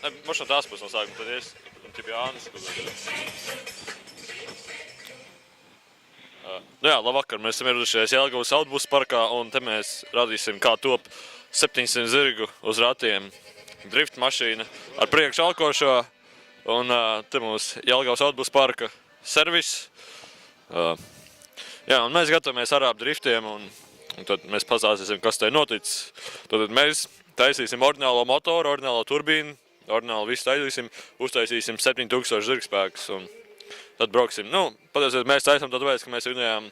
Mums no tās puses no sākuma, tad es, un tie bija Ānis. Nu jā, labvakar, mēs esam ieradušies Jelgavas autobusu parkā, un te mēs radīsim, kā top 700 zirgu uz ratiem drift mašīna ar priekšu alkošo, un te mums Jelgavas autobusu parka servis. Jā, un mēs gatavamies arābu driftiem, un tad mēs pastāstīsim, kas te noticis. Tad mēs taisīsim ordinālo motoru, ordinālo turbīnu, ordināli visu taisīsim, uztaisīsim 7000 zirgspēkus, un tad brauksim. Nu, patiesībā mēs taisām tad vēs, ka mēs vinējām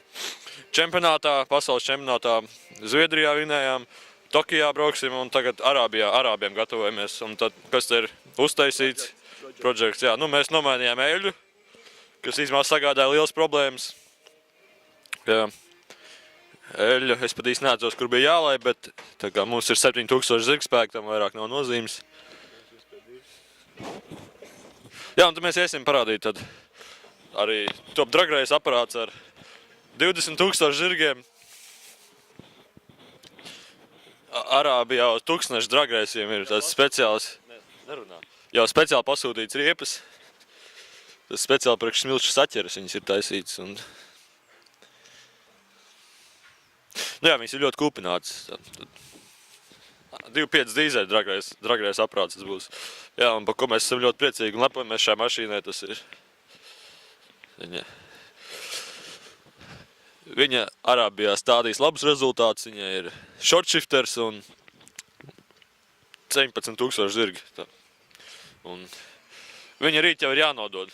čempionātā, pasaules čempionātā, Zviedrijā vinējām, Tokijā brauksim, un tagad Arābiem gatavojamies. Un tad, kas te ir uztaisīts, projekts, jā, nu mēs nomainījām eļļu, kas īstenībā sagādāja liels problēmas. Jā. Eļļu, es pat īsti neatceros, kur bija jālai, bet tā kā mums ir 7000 zirgspēku, tam vairāk nav nozīmes. Jā, un tad mēs iesim parādīt tad arī top drag race aparāts ar 20 000 zirgiem. Arābijā uz 1000 drag raceiem ir tāds speciāls, jau speciāli pasūtīts riepas. Tas speciāli priekš smilšu saķeres viņas ir taisītas. Un... Nu jā, viņas ir ļoti kūpinātas. 2.5 dīzeļu drag race aparāts tas būs. Jā, un par ko mēs esam ļoti priecīgi un lepojamies šajā mašīnai, tas ir viņa Arābijā stādīs labus rezultātus, viņa ir short shifters un 17 000 zirgi. Un viņa rīt jau ir jānodod.